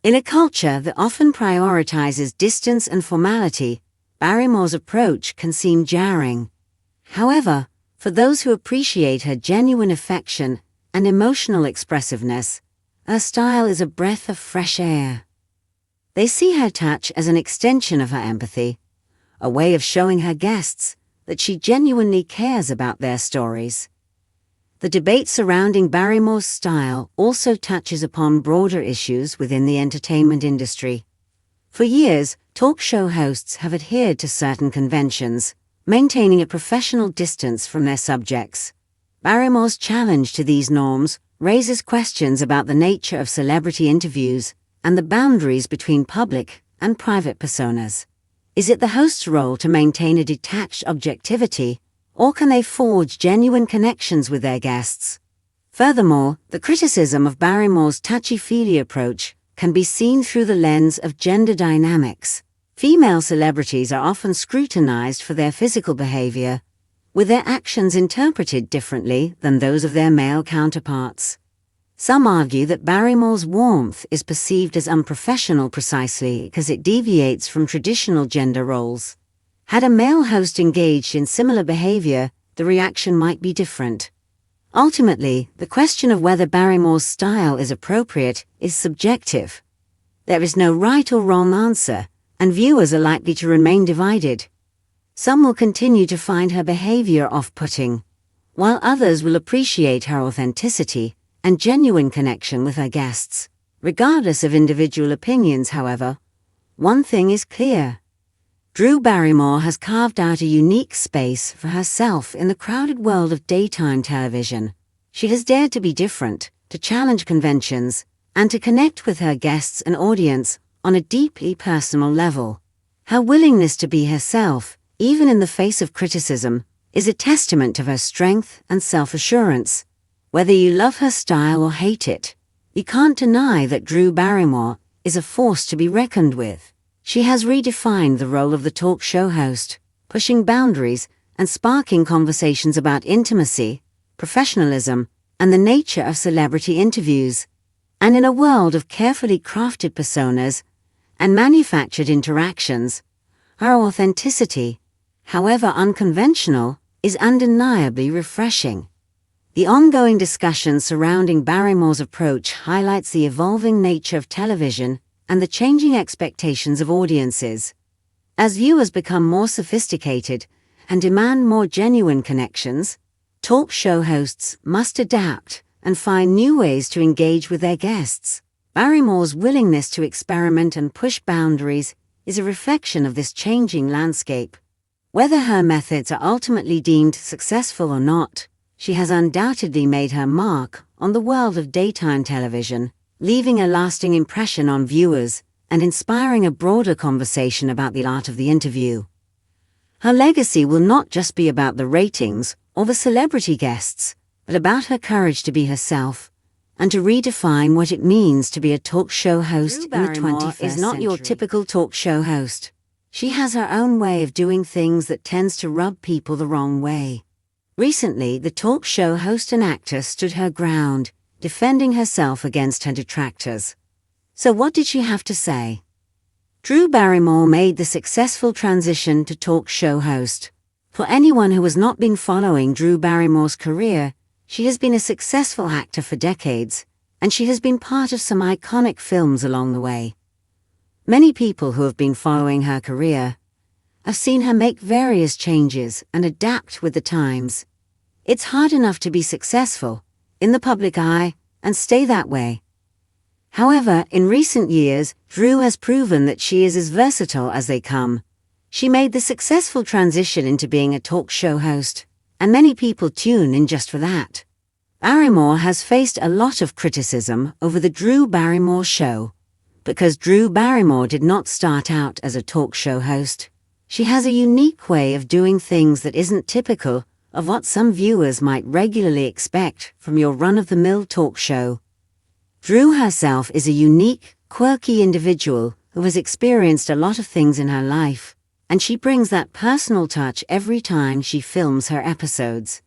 In a culture that often prioritizes distance and formality, Barrymore's approach can seem jarring. However, for those who appreciate her genuine affection and emotional expressiveness, her style is a breath of fresh air. They see her touch as an extension of her empathy, a way of showing her guests that she genuinely cares about their stories. The debate surrounding Barrymore's style also touches upon broader issues within the entertainment industry. For years, talk show hosts have adhered to certain conventions, maintaining a professional distance from their subjects. Barrymore's challenge to these norms raises questions about the nature of celebrity interviews and the boundaries between public and private personas. Is it the host's role to maintain a detached objectivity, or can they forge genuine connections with their guests? Furthermore, the criticism of Barrymore's touchy-feely approach can be seen through the lens of gender dynamics. Female celebrities are often scrutinized for their physical behavior, with their actions interpreted differently than those of their male counterparts. Some argue that Barrymore's warmth is perceived as unprofessional precisely because it deviates from traditional gender roles. Had a male host engaged in similar behavior, the reaction might be different. Ultimately, the question of whether Barrymore's style is appropriate is subjective. There is no right or wrong answer, and viewers are likely to remain divided. Some will continue to find her behavior off-putting, while others will appreciate her authenticity and genuine connection with her guests. Regardless of individual opinions, however, one thing is clear. Drew Barrymore has carved out a unique space for herself in the crowded world of daytime television. She has dared to be different, to challenge conventions, and to connect with her guests and audience on a deeply personal level. Her willingness to be herself, even in the face of criticism, is a testament to her strength and self-assurance. Whether you love her style or hate it, you can't deny that Drew Barrymore is a force to be reckoned with. She has redefined the role of the talk show host, pushing boundaries and sparking conversations about intimacy, professionalism, and the nature of celebrity interviews. And in a world of carefully crafted personas and manufactured interactions, her authenticity, however unconventional, is undeniably refreshing. The ongoing discussion surrounding Barrymore's approach highlights the evolving nature of television and the changing expectations of audiences. As viewers become more sophisticated and demand more genuine connections, talk show hosts must adapt and find new ways to engage with their guests. Barrymore's willingness to experiment and push boundaries is a reflection of this changing landscape. Whether her methods are ultimately deemed successful or not, she has undoubtedly made her mark on the world of daytime television, leaving a lasting impression on viewers and inspiring a broader conversation about the art of the interview. Her legacy will not just be about the ratings or the celebrity guests, but about her courage to be herself and to redefine what it means to be a talk show host in the 21st century. Is not your typical talk show host. She has her own way of doing things that tends to rub people the wrong way. Recently, the talk show host and actor stood her ground, defending herself against her detractors. So what did she have to say? Drew Barrymore made the successful transition to talk show host. For anyone who has not been following Drew Barrymore's career, she has been a successful actor for decades, and she has been part of some iconic films along the way. Many people who have been following her career have seen her make various changes and adapt with the times. It's hard enough to be successful in the public eye and stay that way. However, in recent years, Drew has proven that she is as versatile as they come. She made the successful transition into being a talk show host, and many people tune in just for that. Barrymore has faced a lot of criticism over the Drew Barrymore show. Because Drew Barrymore did not start out as a talk show host, she has a unique way of doing things that isn't typical of what some viewers might regularly expect from your run-of-the-mill talk show. Drew herself is a unique, quirky individual who has experienced a lot of things in her life, and she brings that personal touch every time she films her episodes.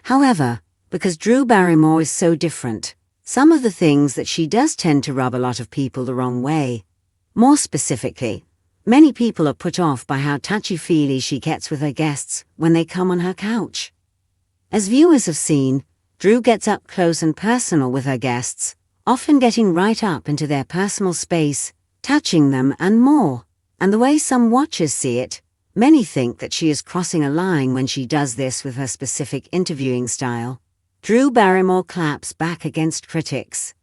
However, because Drew Barrymore is so different, some of the things that she does tend to rub a lot of people the wrong way. More specifically, many people are put off by how touchy-feely she gets with her guests when they come on her couch. As viewers have seen, Drew gets up close and personal with her guests, often getting right up into their personal space, touching them and more. And the way some watchers see it, many think that she is crossing a line when she does this with her specific interviewing style. Drew Barrymore claps back against critics.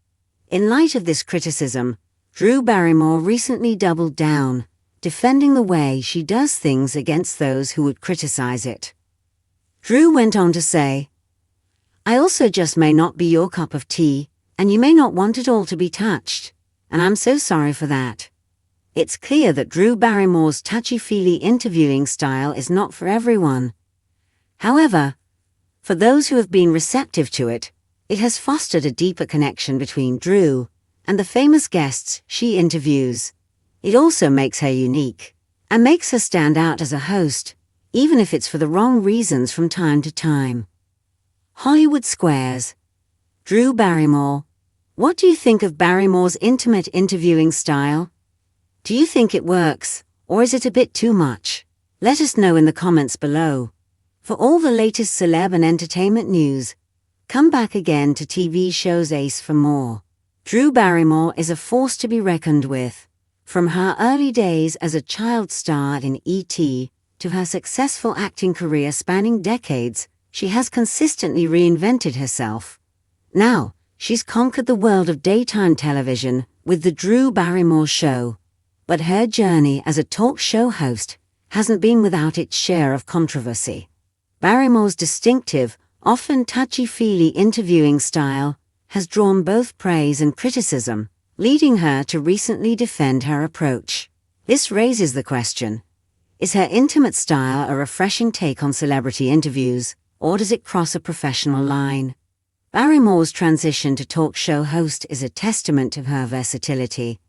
In light of this criticism, Drew Barrymore recently doubled down, defending the way she does things against those who would criticize it. Drew went on to say, "I also just may not be your cup of tea, and you may not want it all to be touched, and I'm so sorry for that." It's clear that Drew Barrymore's touchy-feely interviewing style is not for everyone. However, for those who have been receptive to it, it has fostered a deeper connection between Drew and the famous guests she interviews. It also makes her unique, and makes her stand out as a host, even if it's for the wrong reasons from time to time. Hollywood Squares. Drew Barrymore. What do you think of Barrymore's intimate interviewing style? Do you think it works, or is it a bit too much? Let us know in the comments below. For all the latest celeb and entertainment news, come back again to TV shows Ace for more. Drew Barrymore is a force to be reckoned with. From her early days as a child star in E.T. to her successful acting career spanning decades, she has consistently reinvented herself. Now, she's conquered the world of daytime television with The Drew Barrymore Show. But her journey as a talk show host hasn't been without its share of controversy. Barrymore's distinctive, often touchy-feely interviewing style has drawn both praise and criticism, leading her to recently defend her approach. This raises the question, is her intimate style a refreshing take on celebrity interviews, or does it cross a professional line? Barrymore's transition to talk show host is a testament to her versatility.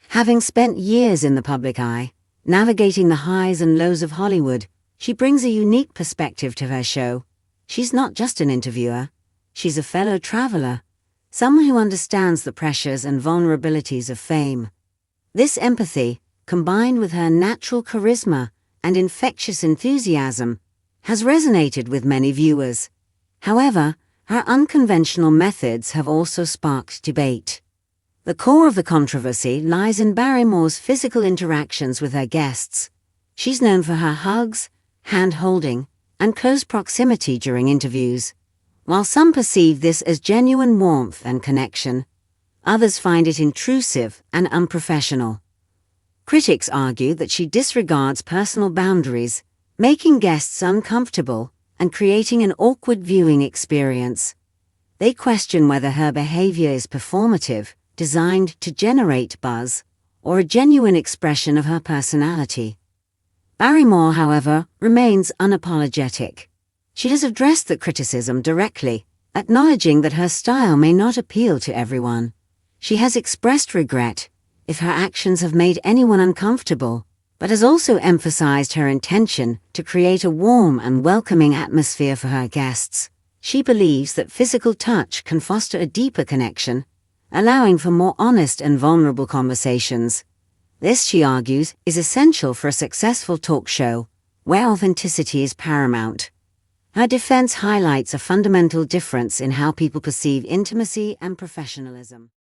Having spent years in the public eye, navigating the highs and lows of Hollywood, she brings a unique perspective to her show. She's not just an interviewer, she's a fellow traveler, someone who understands the pressures and vulnerabilities of fame. This empathy, combined with her natural charisma and infectious enthusiasm, has resonated with many viewers. However, her unconventional methods have also sparked debate. The core of the controversy lies in Barrymore's physical interactions with her guests. She's known for her hugs, hand-holding, and close proximity during interviews. While some perceive this as genuine warmth and connection, others find it intrusive and unprofessional. Critics argue that she disregards personal boundaries, making guests uncomfortable and creating an awkward viewing experience. They question whether her behavior is performative, designed to generate buzz, or a genuine expression of her personality. Barrymore, however, remains unapologetic. She has addressed the criticism directly, acknowledging that her style may not appeal to everyone. She has expressed regret if her actions have made anyone uncomfortable, but has also emphasized her intention to create a warm and welcoming atmosphere for her guests. She believes that physical touch can foster a deeper connection, allowing for more honest and vulnerable conversations. This, she argues, is essential for a successful talk show, where authenticity is paramount. Her defense highlights a fundamental difference in how people perceive intimacy and professionalism.